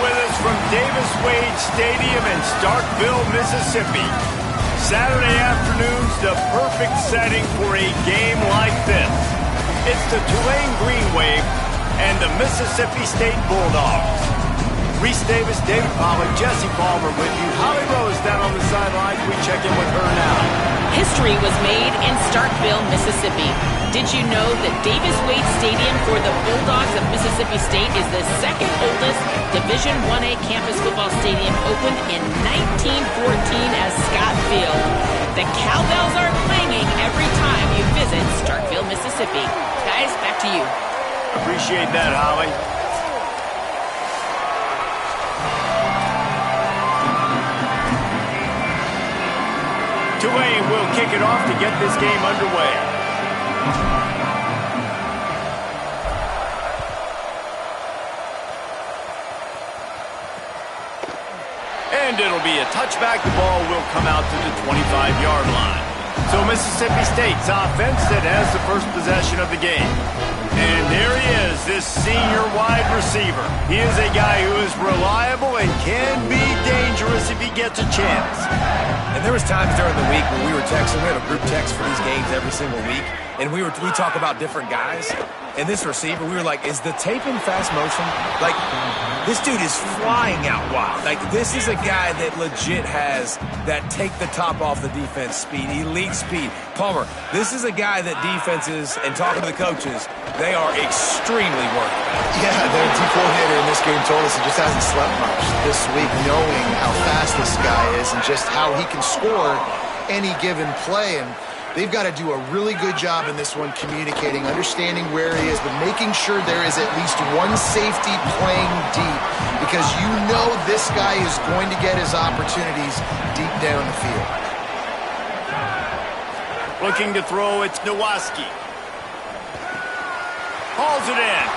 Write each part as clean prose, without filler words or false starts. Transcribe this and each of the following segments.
with us from Davis-Wade Stadium in Starkville, Mississippi. Saturday afternoon's the perfect setting for a game like this. It's the Tulane Green Wave and the Mississippi State Bulldogs. Reese Davis, David Pollack, Jesse Palmer with you. Holly Rose down on the sidelines. We check in with her now. History was made in Starkville, Mississippi. Did you know that Davis-Wade Stadium for the Bulldogs of Mississippi State is the second oldest Division I-A campus football stadium, opened in 1914 as Scott Field? The cowbells are clanging every time you visit Starkville, Mississippi. Guys, back to you. Appreciate that, Holly. Tulane will kick it off to get this game underway. And it'll be a touchback. The ball will come out to the 25-yard line. So Mississippi State's offense that has the first possession of the game. And there he is, this senior wide receiver. He is a guy who is reliable and can be dangerous if he gets a chance. And there was times during the week when we were texting. We have a group text for these games every single week. And we talk about different guys. And this receiver, we were like, is the tape in fast motion? Like, this dude is flying out wild. Like, this is a guy that legit has that take the top off the defense speed, elite speed. Palmer, this is a guy that defenses, and talking to the coaches, they are extremely worried about. Yeah, their D coordinator in this game told us he just hasn't slept much this week, knowing how fast this guy is and just how he can score any given play. And they've got to do a really good job in this one communicating, understanding where he is, but making sure there is at least one safety playing deep, because you know this guy is going to get his opportunities deep down the field. Looking to throw, it's Nowaski. Hauls it in.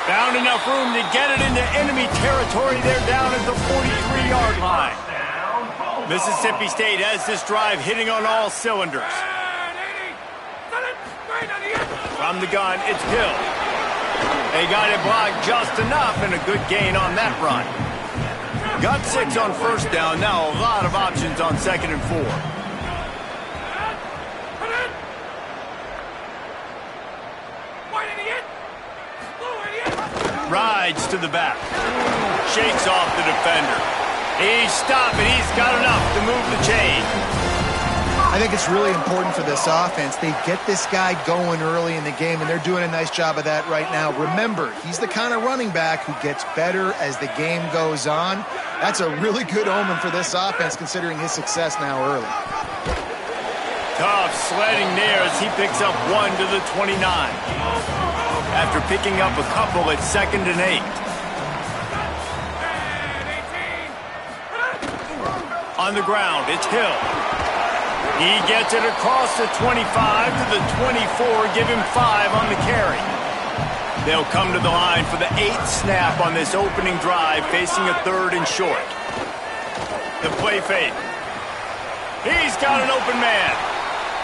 Found enough room to get it into enemy territory. They're down at the 43-yard line. Mississippi State has this drive hitting on all cylinders. From the gun, it's Hill. They got it blocked just enough, and a good gain on that run. Got 6 on first down. Now a lot of options on 2nd and 4. Rides to the back. Shakes off the defender. He's stopping. He's got enough to move the chain. I think it's really important for this offense. They get this guy going early in the game, and they're doing a nice job of that right now. Remember, he's the kind of running back who gets better as the game goes on. That's a really good omen for this offense, considering his success now early. Tough sledding there as he picks up 1 to the 29. After picking up a couple at 2nd and 8. On the ground, it's Hill. He gets it across the 25 to the 24, give him 5 on the carry. They'll come to the line for the 8th snap on this opening drive, facing a 3rd and short. The play fake. He's got an open man.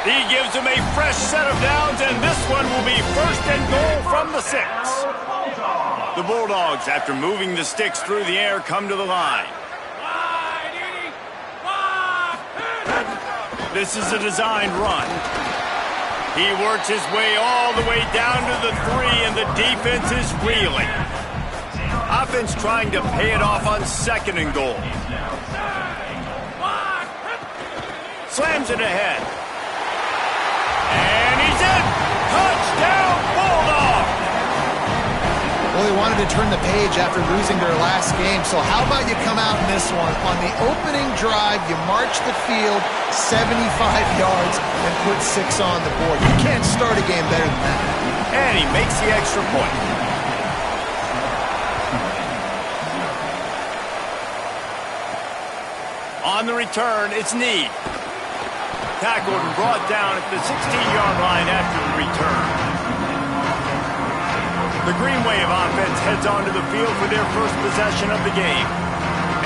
He gives him a fresh set of downs, and this one will be 1st and goal from the 6. The Bulldogs, after moving the sticks through the air, come to the line. This is a designed run. He works his way all the way down to the 3, and the defense is reeling. Offense trying to pay it off on 2nd and goal. Slams it ahead. And he's in! Touchdown, Bulldogs! Well, they wanted to turn the page after losing their last game, so how about you come out in this one? On the opening drive, you march the field 75 yards and put 6 on the board. You can't start a game better than that. And he makes the extra point. On the return, it's Need. Tackled and brought down at the 16-yard line after the return. The Green Wave offense heads onto the field for their first possession of the game.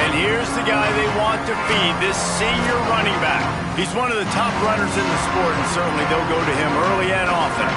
And here's the guy they want to feed, this senior running back. He's one of the top runners in the sport, and certainly they'll go to him early and often.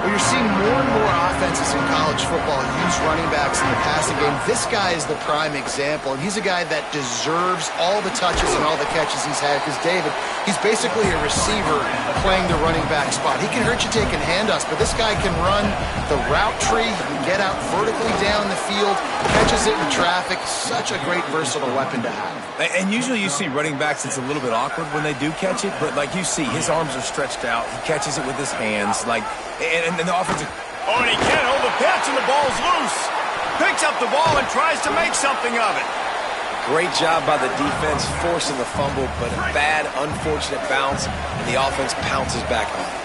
Well, you're seeing more and more offenses in college football use running backs in the passing game. This guy is the prime example, and he's a guy that deserves all the touches and all the catches he's had because, David, he's basically a receiver playing the running back spot. He can hurt you taking handoffs, but this guy can run the route tree. He can get out vertically down the field, catches it in traffic. Such a great versatile weapon to have. And usually you see running backs, it's a little bit awkward when they do catch it, but like you see, his arms are stretched out. He catches it with his hands. And the offensive... Oh, and he can't hold the pitch, and the ball's loose. Picks up the ball and tries to make something of it. Great job by the defense forcing the fumble, but a bad, unfortunate bounce, and the offense pounces back on it.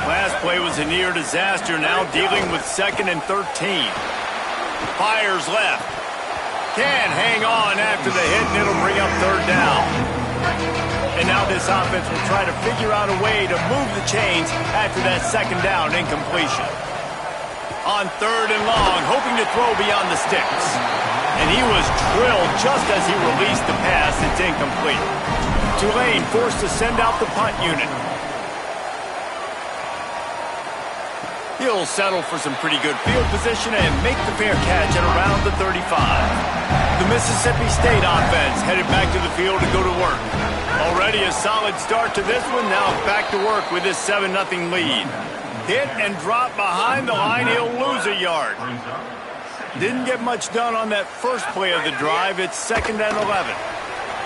Last play was a near disaster, now dealing with 2nd and 13. Fires left. Can't hang on after the hit, and it'll bring up 3rd down. And now this offense will try to figure out a way to move the chains after that 2nd down incompletion. On 3rd and long, hoping to throw beyond the sticks. And he was drilled just as he released the pass. It's incomplete. Tulane forced to send out the punt unit. He'll settle for some pretty good field position and make the fair catch at around the 35. The Mississippi State offense headed back to the field to go to work. Already a solid start to this one, now back to work with this 7-0 lead. Hit and drop behind the line, he'll lose a yard. Didn't get much done on that first play of the drive, it's 2nd and 11.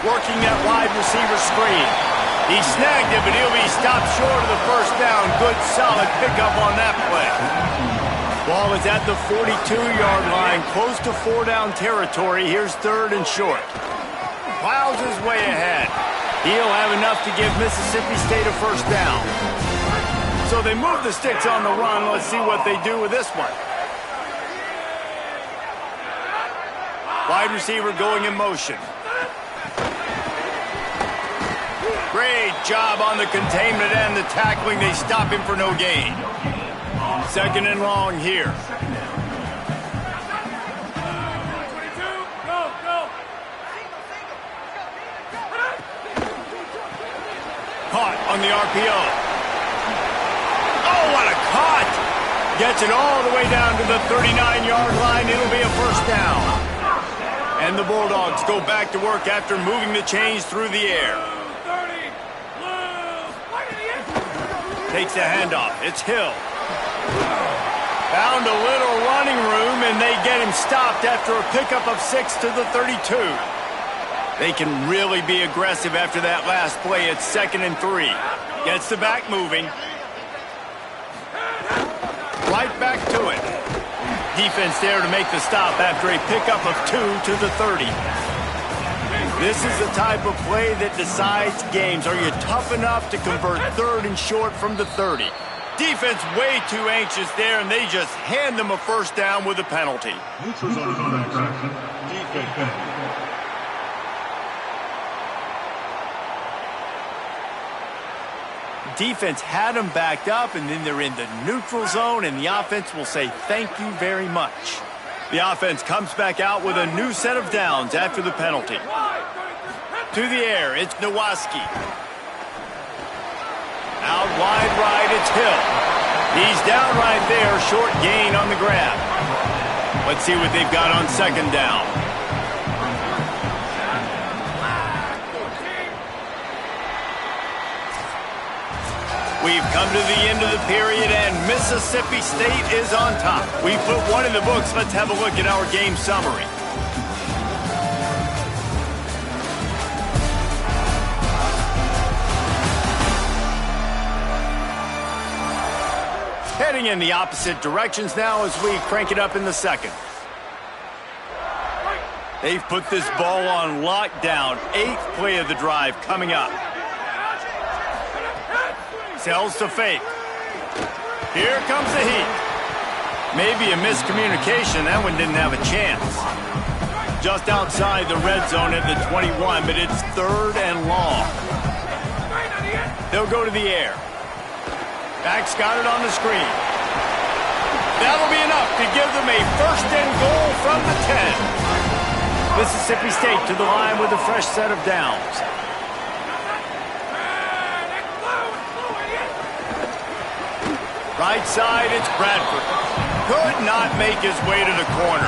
Working that wide receiver screen. He snagged it, but he'll be stopped short of the 1st down. Good, solid pickup on that play. Ball is at the 42-yard line, close to 4-down territory. Here's 3rd and short. Plows his way ahead. He'll have enough to give Mississippi State a 1st down. So they move the sticks on the run. Let's see what they do with this one. Wide receiver going in motion. Great job on the containment and the tackling. They stop him for no gain. 2nd and long here. Caught on the RPO. Oh, what a cut! Gets it all the way down to the 39-yard line. It'll be a 1st down. And the Bulldogs go back to work after moving the chains through the air. Takes the handoff. It's Hill. Found a little running room, and they get him stopped after a pickup of 6 to the 32. They can really be aggressive after that last play. It's 2nd and 3. Gets the back moving. Right back to it. Defense there to make the stop after a pickup of 2 to the 30. This is the type of play that decides games. Are you tough enough to convert 3rd and short from the 30? Defense way too anxious there, and they just hand them a 1st down with a penalty. Defense had them backed up, and then they're in the neutral zone, and the offense will say thank you very much. The offense comes back out with a new set of downs after the penalty. To the air, it's Nowaski. Out wide right, it's Hill. He's down right there, short gain on the grab. Let's see what they've got on 2nd down. We've come to the end of the period, and Mississippi State is on top. We put one in the books. Let's have a look at our game summary. Heading in the opposite directions now as we crank it up in the 2nd. They've put this ball on lockdown. 8th play of the drive coming up. Sells to fake. Here comes the heat. Maybe a miscommunication. That one didn't have a chance. Just outside the red zone at the 21, but it's 3rd and long. They'll go to the air. Back's got it on the screen. That'll be enough to give them a 1st and goal from the 10. Mississippi State to the line with a fresh set of downs. Right side, it's Bradford. Could not make his way to the corner.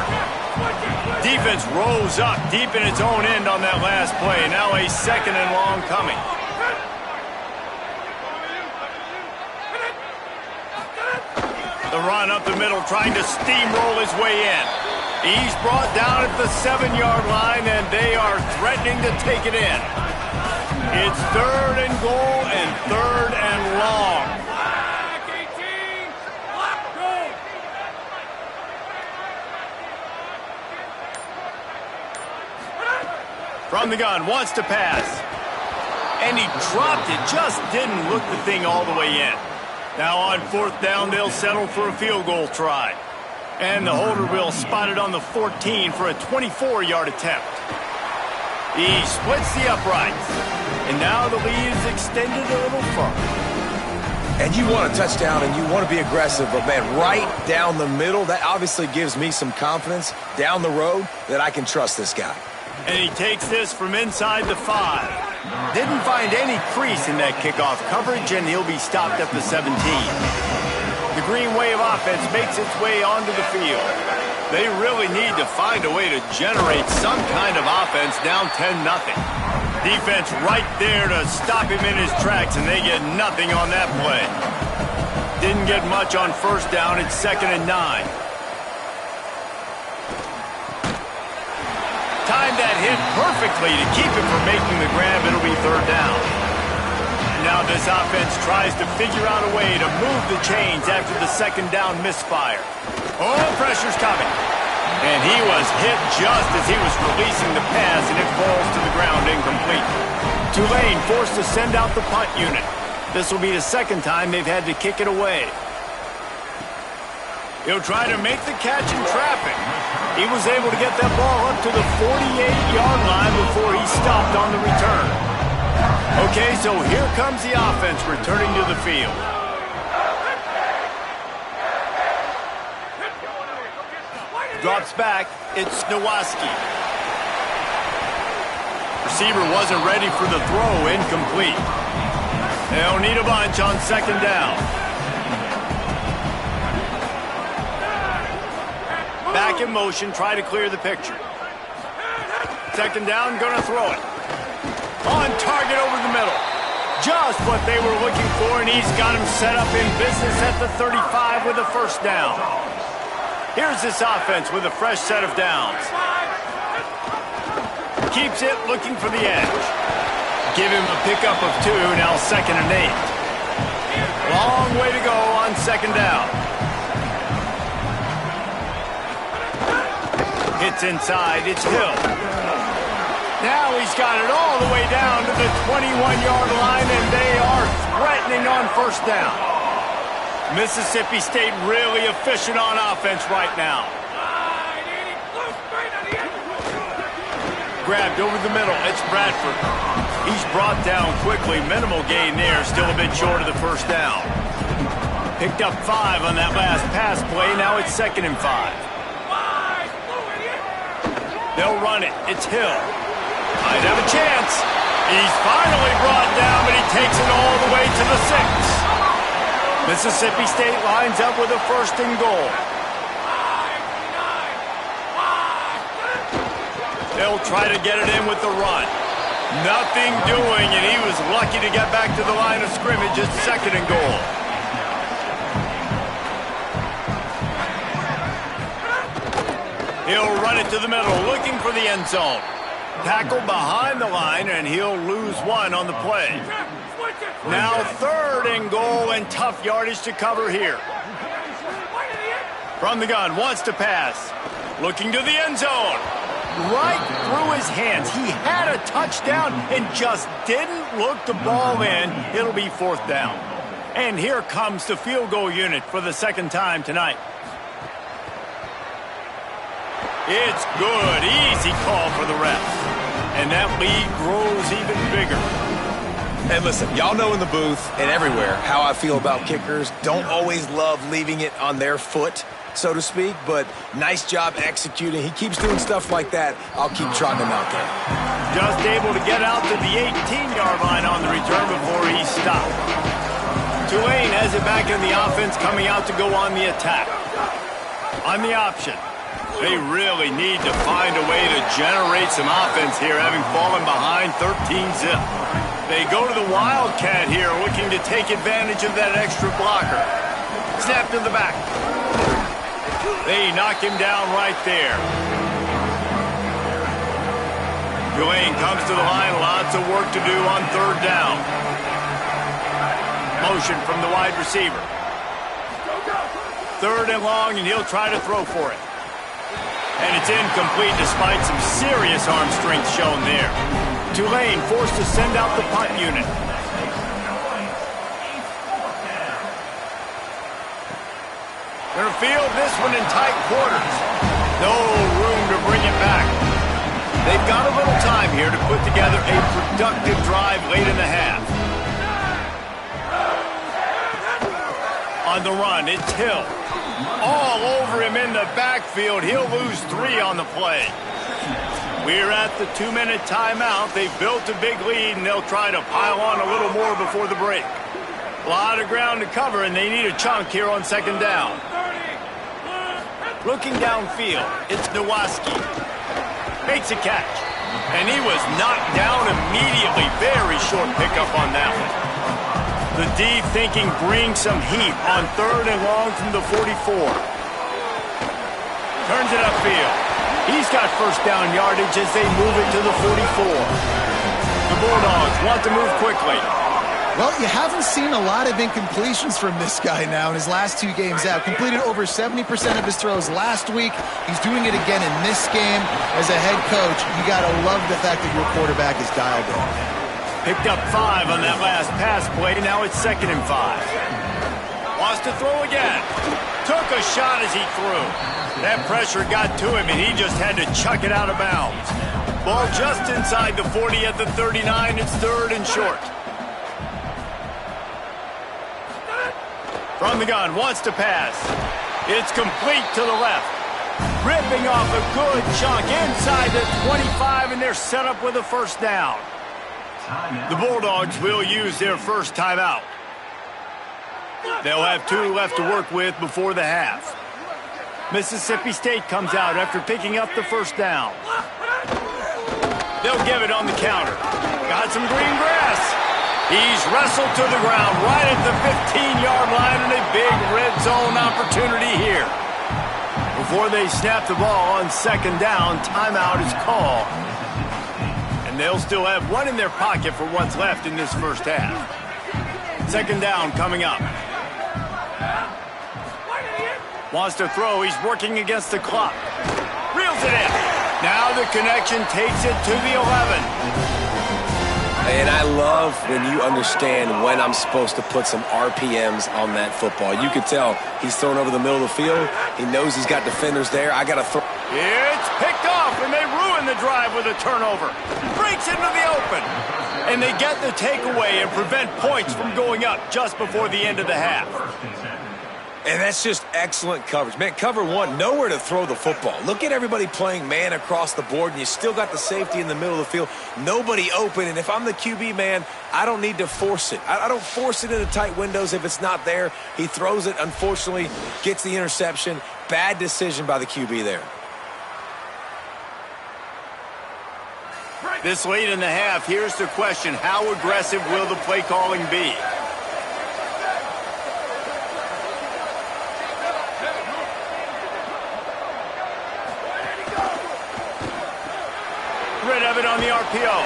Defense rose up deep in its own end on that last play. Now a 2nd and long coming. The run up the middle, trying to steamroll his way in. He's brought down at the 7-yard line, and they are threatening to take it in. It's 3rd and goal and 3rd and long. From the gun, wants to pass. And he dropped it, just didn't look the thing all the way in. Now on 4th down, they'll settle for a field goal try. And the holder will spot it on the 14 for a 24-yard attempt. He splits the uprights. And now the lead is extended a little further. And you want a touchdown and you want to be aggressive, but man, right down the middle, that obviously gives me some confidence down the road that I can trust this guy. And he takes this from inside the 5. Didn't find any crease in that kickoff coverage, and he'll be stopped at the 17. The green wave offense makes its way onto the field. They really need to find a way to generate some kind of offense down 10-0. Defense right there to stop him in his tracks, and they get nothing on that play. Didn't get much on 1st down. It's 2nd and 9. Timed that hit perfectly to keep him from making the grab. It'll be 3rd down. Now this offense tries to figure out a way to move the chains after the 2nd down misfire. Oh, pressure's coming. And he was hit just as he was releasing the pass, and it falls to the ground incomplete. Tulane forced to send out the punt unit. This will be the 2nd time they've had to kick it away. He'll try to make the catch in traffic. He was able to get that ball up to the 48-yard line before he stopped on the return. Okay, so here comes the offense returning to the field. Drops back. It's Nowaski. Receiver wasn't ready for the throw. Incomplete. They'll need a bunch on 2nd down. Back in motion, try to clear the picture. 2nd down, gonna throw it. On target over the middle. Just what they were looking for, and he's got him set up in business at the 35 with a 1st down. Here's this offense with a fresh set of downs. Keeps it, looking for the edge. Give him a pickup of 2, now 2nd and 8. Long way to go on 2nd down. Hits inside, it's Hill. Now he's got it all the way down to the 21-yard line, and they are threatening on 1st down. Mississippi State really efficient on offense right now. Grabbed over the middle, it's Bradford. He's brought down quickly, minimal gain there, still a bit short of the 1st down. Picked up 5 on that last pass play, now it's 2nd and 5. They'll run it. It's Hill. Might have a chance. He's finally brought down, but he takes it all the way to the 6. Mississippi State lines up with a 1st and goal. They'll try to get it in with the run. Nothing doing, and he was lucky to get back to the line of scrimmage. It's 2nd and goal. He'll run it to the middle, looking for the end zone. Tackled behind the line, and he'll lose 1 on the play. Now 3rd and goal, and tough yardage to cover here. From the gun, wants to pass. Looking to the end zone. Right through his hands. He had a touchdown and just didn't look the ball in. It'll be 4th down. And here comes the field goal unit for the 2nd time tonight. It's good. Easy call for the refs. And that lead grows even bigger. And listen, y'all know in the booth and everywhere how I feel about kickers. Don't always love leaving it on their foot, so to speak, but nice job executing. He keeps doing stuff like that. I'll keep trotting him out there. Just able to get out to the 18-yard line on the return before he's stopped. Tulane has it back in the offense, coming out to go on the attack. On the option. They really need to find a way to generate some offense here, having fallen behind 13-zip. They go to the Wildcat here, looking to take advantage of that extra blocker. Snap to the back. They knock him down right there. Tulane comes to the line, lots of work to do on third down. Motion from the wide receiver. Third and long, and he'll try to throw for it. And it's incomplete despite some serious arm strength shown there. Tulane forced to send out the punt unit. They'll field this one in tight quarters. No room to bring it back. They've got a little time here to put together a productive drive late in the half. On the run, it's Hill. All over him in the backfield. He'll lose 3 on the play. We're at the 2-minute timeout. They've built a big lead, and they'll try to pile on a little more before the break. A lot of ground to cover, and they need a chunk here on second down. Looking downfield, it's Nowaski. Makes a catch. And he was knocked down immediately. Very short pickup on that one. The D thinking bring some heat on third and long from the 44. Turns it upfield. He's got first down yardage as they move it to the 44. The Bulldogs want to move quickly. Well, you haven't seen a lot of incompletions from this guy now in his last 2 games out. Completed over 70% of his throws last week. He's doing it again in this game. As a head coach, you got to love the fact that your quarterback is dialed in. Picked up 5 on that last pass play. Now it's 2nd and 5. Wants to throw again. Took a shot as he threw. That pressure got to him, and he just had to chuck it out of bounds. Ball just inside the 40 at the 39. It's 3rd and short. From the gun, wants to pass. It's complete to the left. Ripping off a good chunk inside the 25, and they're set up with a first down. The Bulldogs will use their first timeout. They'll have 2 left to work with before the half. Mississippi State comes out after picking up the first down. They'll give it on the counter. Got some green grass. He's wrestled to the ground right at the 15-yard line, and a big red zone opportunity here. Before they snap the ball on second down, timeout is called. They'll still have 1 in their pocket for what's left in this first half. Second down coming up. Wants to throw. He's working against the clock. Reels it in. Now the connection takes it to the 11. And I love when you understand when I'm supposed to put some RPMs on that football. You can tell he's thrown over the middle of the field. He knows he's got defenders there. I got to throw. It's picked off, and they ruin the drive with a turnover. Breaks into the open. And they get the takeaway and prevent points from going up just before the end of the half. And that's just excellent coverage. Man, cover 1, nowhere to throw the football. Look at everybody playing man across the board, and you still got the safety in the middle of the field. Nobody open, and if I'm the QB, man, I don't need to force it. I don't force it into tight windows if it's not there. He throws it, unfortunately, gets the interception. Bad decision by the QB there. This late in the half, here's the question. How aggressive will the play calling be? Rid of it on the RPO.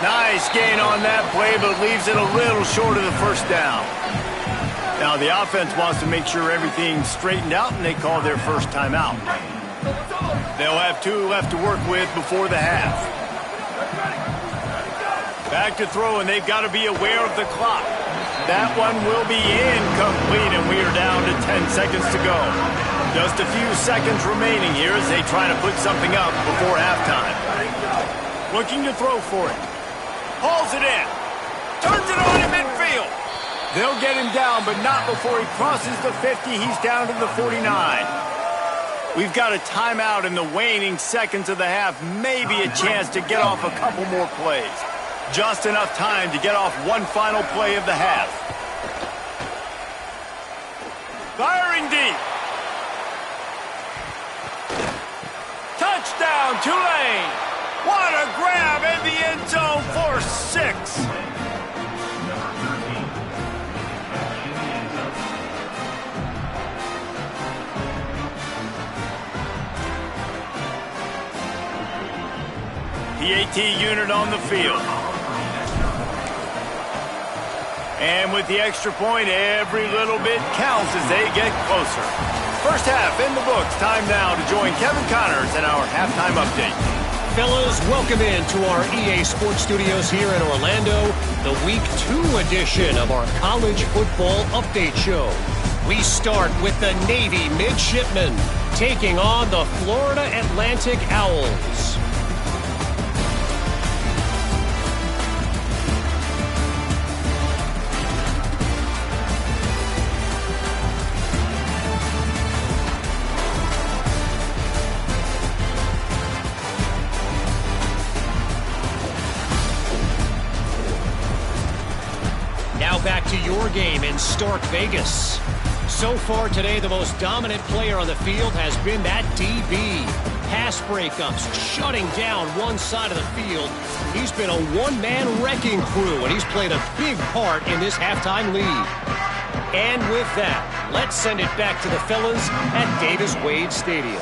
Nice gain on that play, but leaves it a little short of the first down. Now the offense wants to make sure everything's straightened out, and they call their first timeout. They'll have 2 left to work with before the half. Back to throw, and they've got to be aware of the clock. That one will be incomplete, and we are down to 10 seconds to go. Just a few seconds remaining here as they try to put something up before halftime. Looking to throw for it. Hauls it in. Turns it on in midfield. They'll get him down, but not before he crosses the 50. He's down to the 49. We've got a timeout in the waning seconds of the half. Maybe a chance to get off a couple more plays. Just enough time to get off one final play of the half. touchdown, Tulane. What a grab in the end zone for 6. PAT unit on the field. And with the extra point, every little bit counts as they get closer. First half in the books. Time now to join Kevin Connors in our halftime update. Fellas, welcome in to our EA Sports Studios here in Orlando, the Week 2 edition of our college football update show. We start with the Navy Midshipmen taking on the Florida Atlantic Owls. Back to your game in Stark Vegas. So far today, the most dominant player on the field has been that DB. Pass breakups, shutting down one side of the field. He's been a one-man wrecking crew, and he's played a big part in this halftime lead. And with that, let's send it back to the fellas at Davis-Wade Stadium.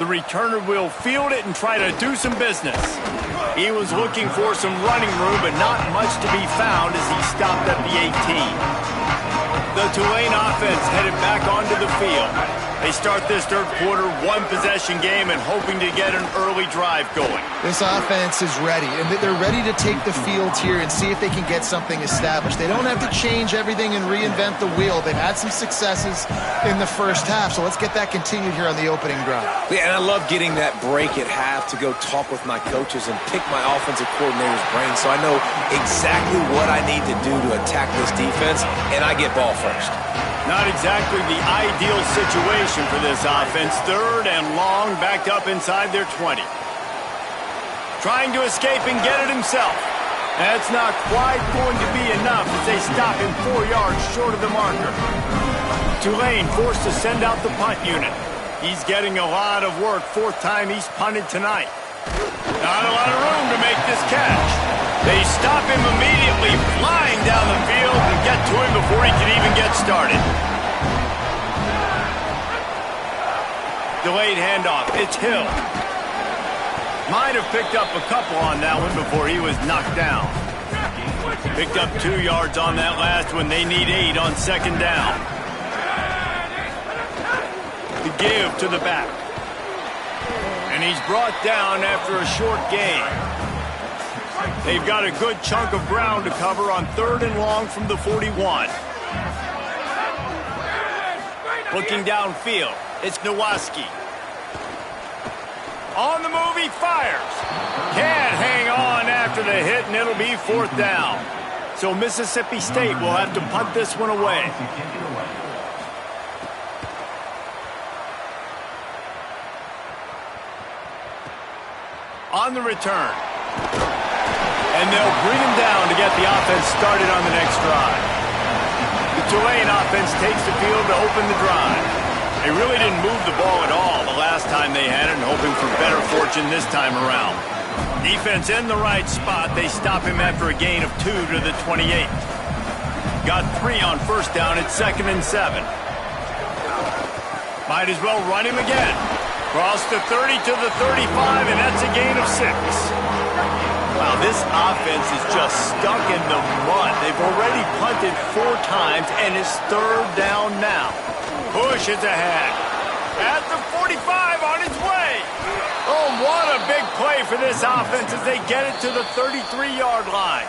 The returner will field it and try to do some business. He was looking for some running room, but not much to be found as he stopped at the 18. The Tulane offense headed back onto the field. They start this third quarter one-possession game and hoping to get an early drive going. This offense is ready, and they're ready to take the field here and see if they can get something established. They don't have to change everything and reinvent the wheel. They've had some successes in the first half, so let's get that continued here on the opening drive. Yeah, and I love getting that break at half to go talk with my coaches and pick my offensive coordinator's brain so I know exactly what I need to do to attack this defense, and I get ball first. Not exactly the ideal situation for this offense. Third and long, backed up inside their 20. Trying to escape and get it himself. That's not quite going to be enough as they stop him 4 yards short of the marker. Tulane forced to send out the punt unit. He's getting a lot of work. 4th time he's punted tonight. Not a lot of room to make this catch. They stop him immediately, flying down the field and get to him before he can even get started. Delayed handoff. It's Hill. Might have picked up a couple on that one before he was knocked down. Picked up 2 yards on that last one. They need 8 on 2nd down. The give to the back. And he's brought down after a short gain. They've got a good chunk of ground to cover on 3rd and long from the 41. Looking downfield, it's Nowaski. On the move, he fires. Can't hang on after the hit, and it'll be 4th down. So Mississippi State will have to punt this one away. On the return. And they'll bring him down to get the offense started on the next drive. The Tulane offense takes the field to open the drive. They really didn't move the ball at all the last time they had it, and hoping for better fortune this time around. Defense in the right spot. They stop him after a gain of 2 to the 28. Got 3 on 1st down at 2nd and 7. Might as well run him again. Cross the 30 to the 35, and that's a gain of 6. Wow, this offense is just stuck in the mud. They've already punted 4 times, and it's 3rd down now. Push is ahead. At the 45 on its way. Oh, what a big play for this offense as they get it to the 33-yard line.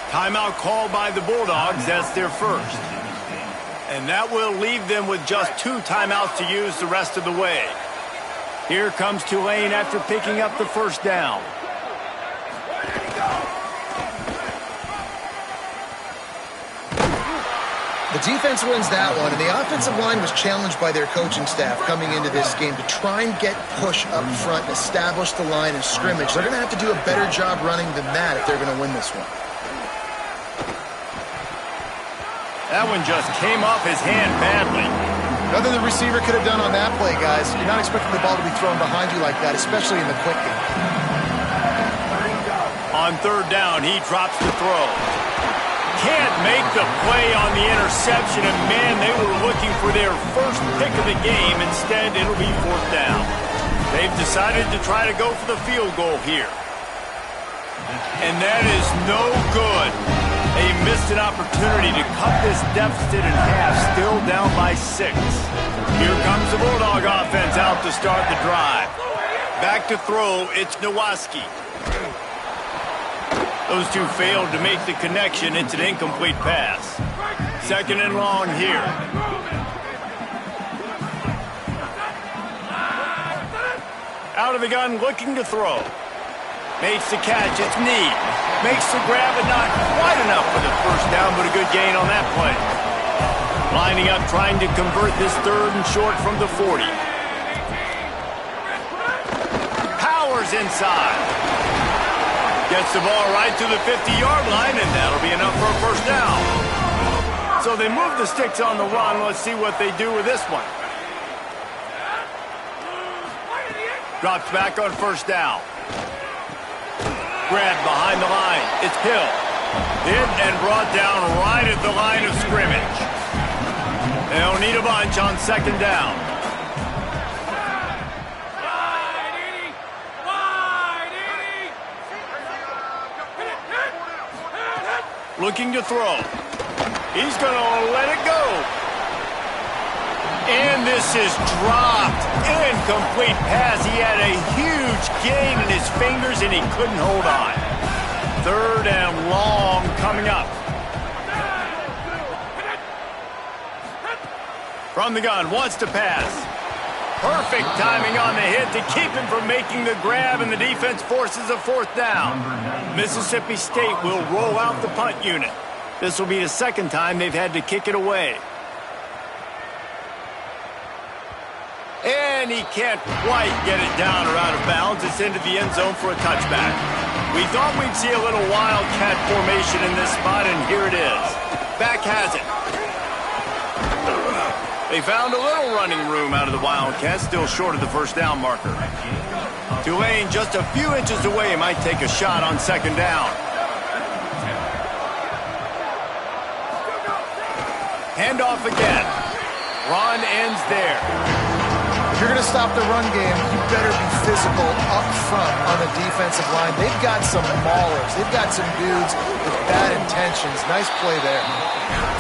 Timeout called by the Bulldogs. That's their first. And that will leave them with just 2 timeouts to use the rest of the way. Here comes Tulane after picking up the 1st down. The defense wins that one, and the offensive line was challenged by their coaching staff coming into this game to try and get push up front and establish the line of scrimmage. They're going to have to do a better job running than that if they're going to win this one. That one just came off his hand badly. Nothing the receiver could have done on that play, guys. You're not expecting the ball to be thrown behind you like that, especially in the quick game. On third down, he drops the throw. Can't make the play on the interception, and man, they were looking for their first pick of the game. Instead, it'll be fourth down. They've decided to try to go for the field goal here. And that is no good. They missed an opportunity to cut this deficit in half, still down by 6. Here comes the Bulldog offense out to start the drive. Back to throw, it's Nowaski. Those two failed to make the connection. It's an incomplete pass. Second and long here. Out of the gun, looking to throw. Makes the catch, it's Need. Makes the grab, but not quite enough for the first down, but a good gain on that play. Lining up, trying to convert this third and short from the 40. Powers inside. Gets the ball right to the 50-yard line, and that'll be enough for a first down. So they move the sticks on the run. Let's see what they do with this one. Drops back on first down. Grab behind the line. It's Hill. Hit and brought down right at the line of scrimmage. They'll need a bunch on second down. Looking to throw. He's going to let it go. And this is dropped. Incomplete pass. He had a huge gain in his fingers, and he couldn't hold on. Third and long coming up. From the gun, wants to pass. Perfect timing on the hit to keep him from making the grab, and the defense forces a fourth down. Mississippi State will roll out the punt unit. This will be the second time they've had to kick it away. And he can't quite get it down or out of bounds. It's into the end zone for a touchback. We thought we'd see a little wildcat formation in this spot, and here it is. Back has it. They found a little running room out of the Wildcats, still short of the first down marker. Tulane just a few inches away, might take a shot on second down. Handoff again. Run ends there. If you're going to stop the run game, you better be physical up front on the defensive line. They've got some maulers. They've got some dudes with bad intentions. Nice play there.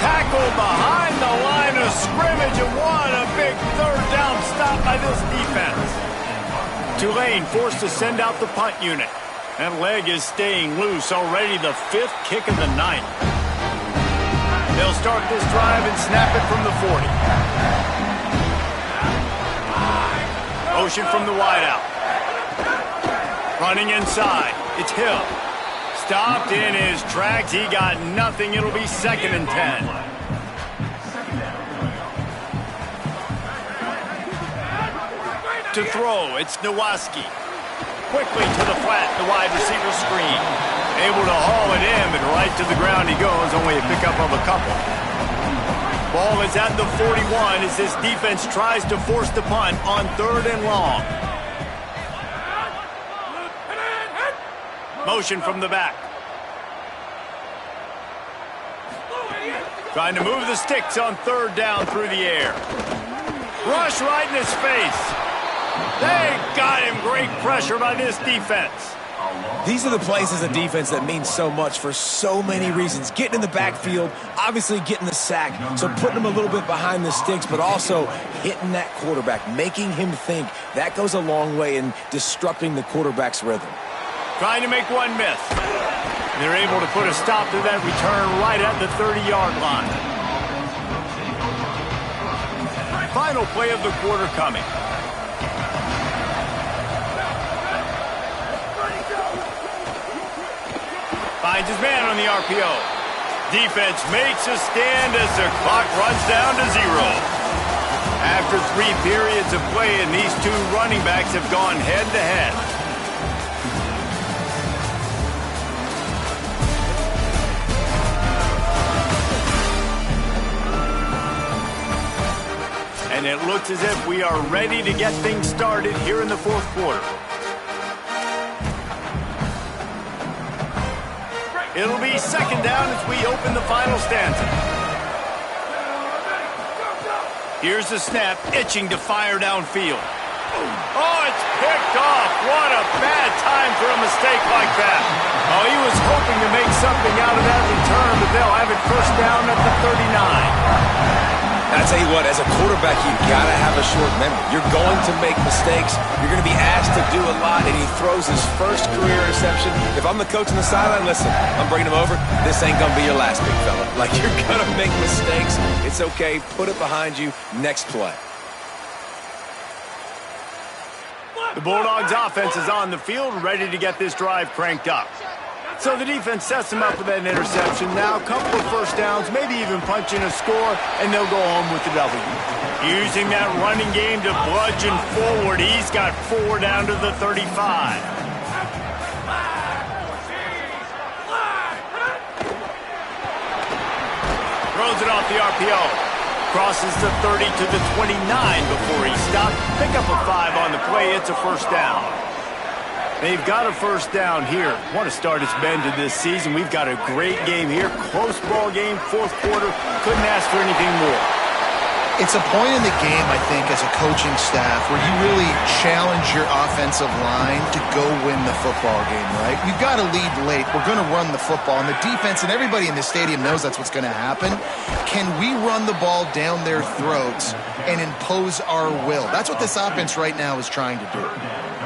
Tackle behind the line of scrimmage, and what a big third down stop by this defense. Tulane forced to send out the punt unit. That leg is staying loose, already the 5th kick of the night. They'll start this drive and snap it from the 40. Motion from the wideout. Running inside. It's Hill. Stopped in his tracks. He got nothing. It'll be second and 10. To throw, it's Nowaski. Quickly to the flat, the wide receiver screen. Able to haul it in, but right to the ground he goes. Only a pickup of a couple. Ball is at the 41 as this defense tries to force the punt on third and long. Motion from the back. Trying to move the sticks on third down through the air. Rush right in his face. They got him. Great pressure by this defense. These are the plays as a defense that mean so much for so many reasons. Getting in the backfield, obviously getting the sack, so putting him a little bit behind the sticks, but also hitting that quarterback, making him think. That goes a long way in disrupting the quarterback's rhythm. Trying to make one miss. They're able to put a stop to that return right at the 30-yard line. Final play of the quarter coming. Finds his man on the RPO. Defense makes a stand as the clock runs down to 0. After 3 periods of play, and these two running backs have gone head-to-head. And And it looks as if we are ready to get things started here in the fourth quarter. It'll be second down as we open the final stanza. Here's the snap, itching to fire downfield. Oh, it's picked off. What a bad time for a mistake like that. Oh, he was hoping to make something out of that return, but they'll have it first down at the 39. I tell you what, as a quarterback, you got to have a short memory. You're going to make mistakes. You're going to be asked to do a lot, and he throws his first career interception. If I'm the coach on the sideline, listen, I'm bringing him over. This ain't going to be your last, big fella. Like, you're going to make mistakes. It's okay. Put it behind you. Next play. The Bulldogs offense is on the field, ready to get this drive cranked up. So the defense sets them up with that interception. Now a couple of first downs, maybe even punching a score, and they'll go home with the W. Using that running game to bludgeon forward. He's got 4 down to the 35. Throws it off the RPO. Crosses the 30 to the 29 before he stopped. Pick up a 5 on the play. It's a first down. They've got a first down here. What a start it's been to this season. We've got a great game here. Close ball game, fourth quarter. Couldn't ask for anything more. It's a point in the game, I think, as a coaching staff where you really challenge your offensive line to go win the football game, right? We've got to lead late. We're going to run the football. And the defense and everybody in the stadium knows that's what's going to happen. Can we run the ball down their throats and impose our will? That's what this offense right now is trying to do.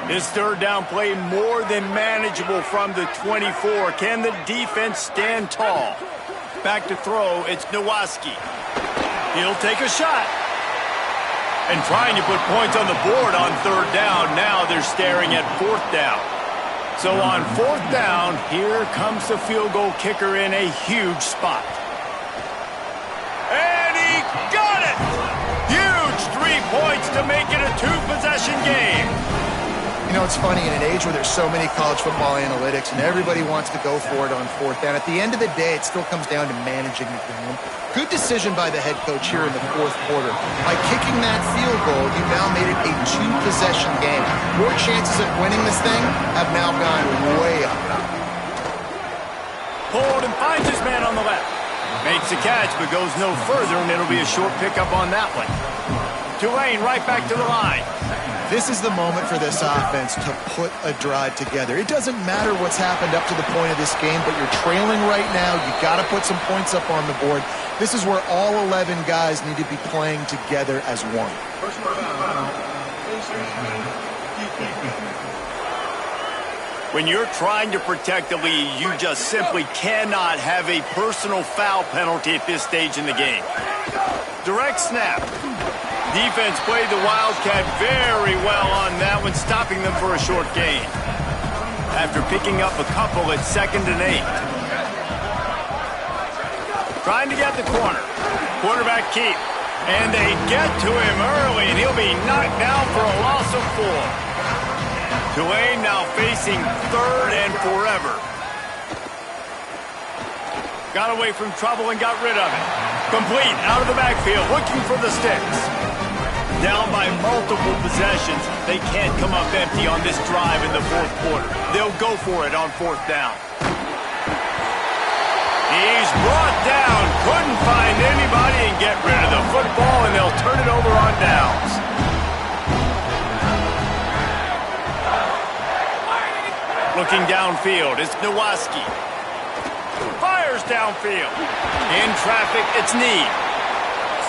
This third down play more than manageable from the 24. Can the defense stand tall? Back to throw, it's Nowaski. He'll take a shot. And trying to put points on the board on third down. Now they're staring at fourth down. So on fourth down, here comes the field goal kicker in a huge spot. And he got it! Huge 3 points to make it a 2-possession game. You know, it's funny, in an age where there's so many college football analytics and everybody wants to go for it on fourth down, at the end of the day, it still comes down to managing the game. Good decision by the head coach here in the fourth quarter. By kicking that field goal, you now made it a 2-possession game. Your chances of winning this thing have now gone way up. Pulled and finds his man on the left. Makes the catch, but goes no further, and it'll be a short pickup on that one. Tulane right back to the line. This is the moment for this offense to put a drive together. It doesn't matter what's happened up to the point of this game, but you're trailing right now. You've got to put some points up on the board. This is where all 11 guys need to be playing together as one. When you're trying to protect the lead, you just simply cannot have a personal foul penalty at this stage in the game. Direct snap. Defense played the Wildcat very well on that one, stopping them for a short gain. After picking up a couple at 2nd and 8. Trying to get the corner. Quarterback keep. And they get to him early, and he'll be knocked down for a loss of 4. Tulane now facing 3rd and forever. Got away from trouble and got rid of it. Complete, out of the backfield, looking for the sticks. Down by multiple possessions. They can't come up empty on this drive in the fourth quarter. They'll go for it on fourth down. He's brought down. Couldn't find anybody and get rid of the football, and they'll turn it over on downs. Looking downfield, it's Nowaski. Fires downfield. In traffic, it's Need.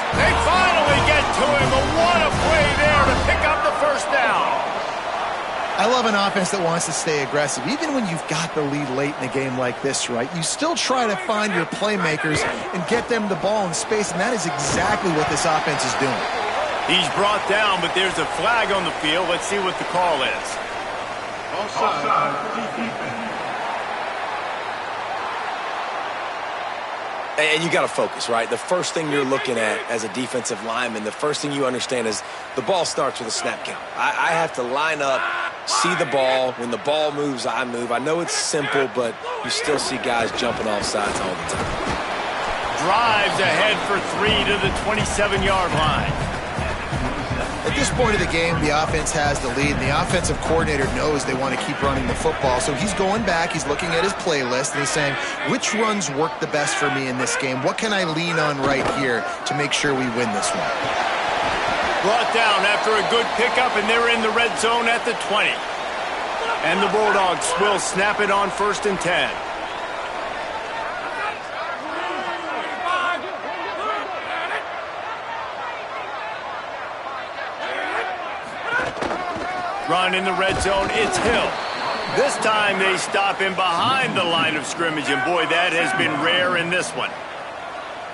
They finally get to him, but what a play there to pick up the first down. I love an offense that wants to stay aggressive. Even when you've got the lead late in a game like this, right, you still try to find your playmakers and get them the ball in space, and that is exactly what this offense is doing. He's brought down, but there's a flag on the field. Let's see what the call is. Offside. And you got to focus, right? The first thing you're looking at as a defensive lineman, the first thing you understand is the ball starts with a snap count. I have to line up, see the ball. When the ball moves, I move. I know it's simple, but you still see guys jumping off sides all the time. Drives ahead for 3 to the 27-yard line. At this point of the game, the offense has the lead, and the offensive coordinator knows they want to keep running the football. So he's going back, he's looking at his playlist, and he's saying, which runs work the best for me in this game? What can I lean on right here to make sure we win this one? Brought down after a good pickup, and they're in the red zone at the 20. And the Bulldogs will snap it on 1st and 10. Run in the red zone, it's Hill. This time they stop him behind the line of scrimmage, and boy, that has been rare in this one.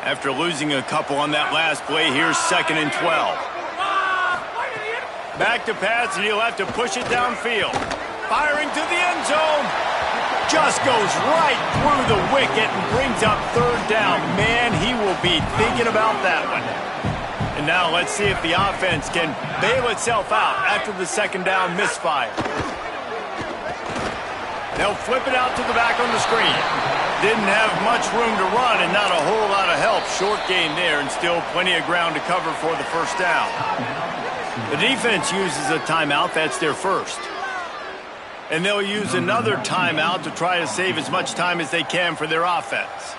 After losing a couple on that last play, here's 2nd and 12. Back to pass, and he'll have to push it downfield. Firing to the end zone. Just goes right through the wicket and brings up 3rd down. Man, he will be thinking about that one. And now let's see if the offense can bail itself out after the 2nd down misfire. They'll flip it out to the back on the screen. Didn't have much room to run and not a whole lot of help. Short gain there and still plenty of ground to cover for the 1st down. The defense uses a timeout. That's their first. And they'll use another timeout to try to save as much time as they can for their offense.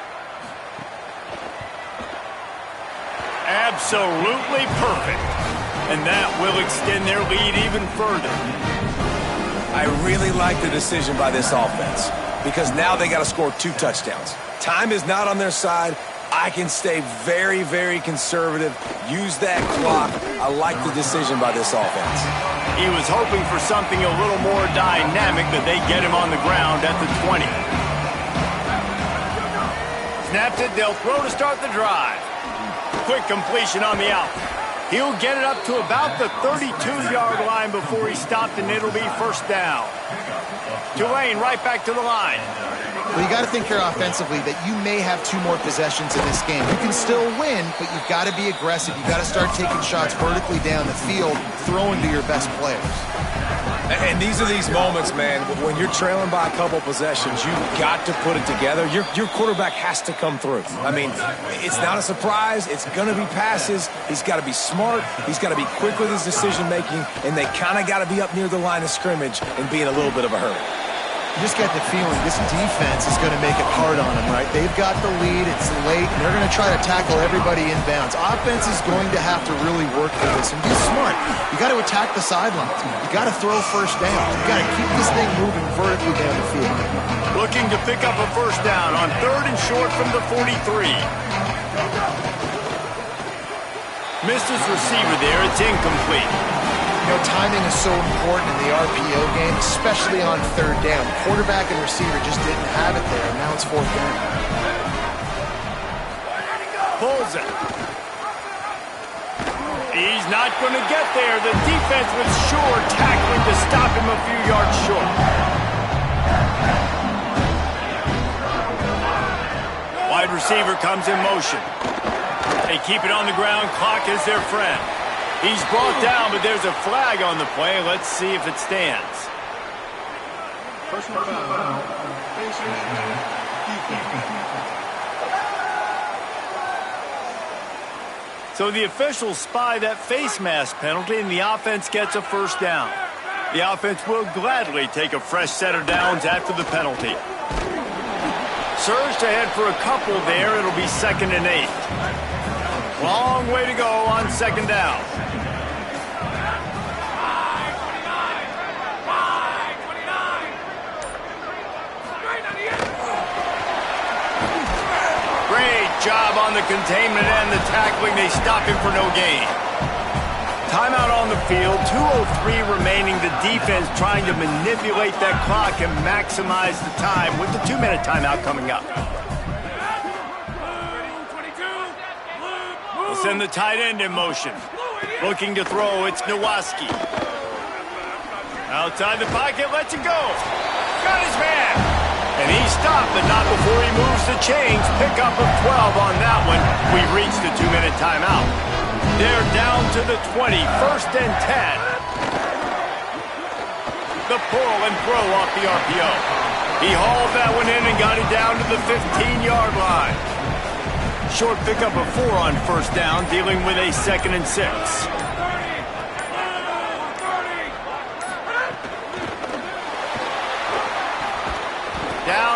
Absolutely perfect. And that will extend their lead even further. I really like the decision by this offense because now they got to score 2 touchdowns. Time is not on their side. I can stay very, very conservative, use that clock. I like the decision by this offense. He was hoping for something a little more dynamic, but they get him on the ground at the 20. Snapped it, they'll throw to start the drive. Quick completion on the out. He'll get it up to about the 32-yard line before he stopped, and it'll be 1st down. Tulane right back to the line. Well, you got to think here offensively that you may have 2 more possessions in this game. You can still win, but you've got to be aggressive. You've got to start taking shots vertically down the field, throwing to your best players. And these are these moments, man, when you're trailing by a couple possessions, you've got to put it together. Your quarterback has to come through. I mean, it's not a surprise. It's going to be passes. He's got to be smart. He's got to be quick with his decision-making, and they kind of got to be up near the line of scrimmage and be in a little bit of a hurry. You just get the feeling this defense is going to make it hard on them, right? They've got the lead, it's late, and they're going to try to tackle everybody inbounds. Offense is going to have to really work for this and be smart. You got to attack the sidelines. You got to throw 1st down. You got to keep this thing moving vertically down the field. Looking to pick up a 1st down on 3rd and short from the 43. Missed his receiver there. It's incomplete. You know, timing is so important in the RPO game, especially on 3rd down. Quarterback and receiver just didn't have it there, and now it's 4th down. Pulls it. He's not going to get there. The defense was sure tackling to stop him a few yards short. Wide receiver comes in motion. They keep it on the ground. Clock is their friend. He's brought down, but there's a flag on the play. Let's see if it stands. So the officials spy that face mask penalty, and the offense gets a 1st down. The offense will gladly take a fresh set of downs after the penalty. Surged ahead for a couple there. It'll be 2nd and 8. Long way to go on 2nd down. Great job on the containment and the tackling. They stop him for no gain. Timeout on the field, 2:03 remaining. The defense trying to manipulate that clock and maximize the time with the 2-minute timeout coming up. They'll send the tight end in motion. Looking to throw, it's Nowaski. Outside the pocket, lets it go. Got his man. And he stopped, but not before he moves the chains. Pick up of 12 on that one. We've reached the 2-minute timeout. They're down to the 20, 1st and 10. The pull and throw off the RPO. He hauled that one in and got it down to the 15-yard line. Short pickup of 4 on 1st down, dealing with a 2nd and 6.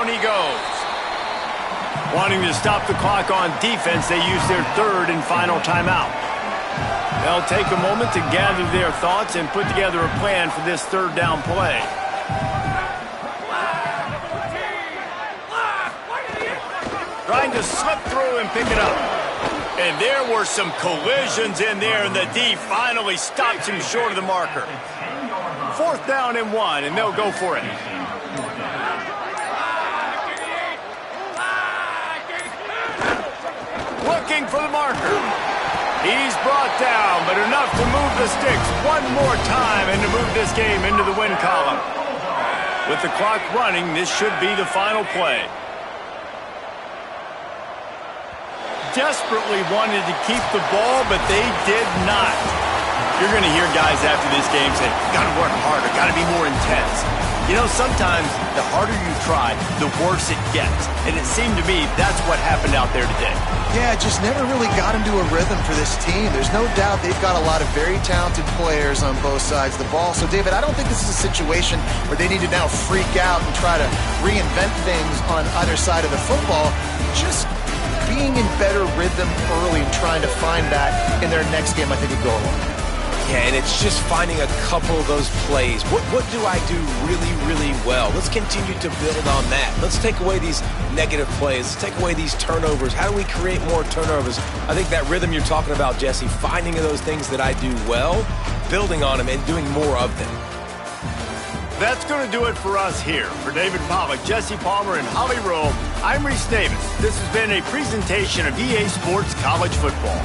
he goes. Wanting to stop the clock on defense, they use their third and final timeout. They'll take a moment to gather their thoughts and put together a plan for this third down play. Trying to slip through and pick it up. And there were some collisions in there, and the D finally stops him short of the marker. 4th down and 1, and they'll go for it. Looking for the marker. He's brought down, but enough to move the sticks one more time and to move this game into the win column. With the clock running, this should be the final play. Desperately wanted to keep the ball, but they did not. You're going to hear guys after this game say, got to work harder, got to be more intense. You know, sometimes the harder you try, the worse it gets. And it seemed to me that's what happened out there today. Yeah, just never really got into a rhythm for this team. There's no doubt they've got a lot of very talented players on both sides of the ball. So, David, I don't think this is a situation where they need to now freak out and try to reinvent things on either side of the football. Just being in better rhythm early and trying to find that in their next game, I think would go a long way. Yeah, and it's just finding a couple of those plays. What do I do really, really well? Let's continue to build on that. Let's take away these negative plays. Let's take away these turnovers. How do we create more turnovers? I think that rhythm you're talking about, Jesse, finding those things that I do well, building on them, and doing more of them. That's going to do it for us here. For David Pollack, Jesse Palmer, and Holly Rowe, I'm Reese Davis. This has been a presentation of EA Sports College Football.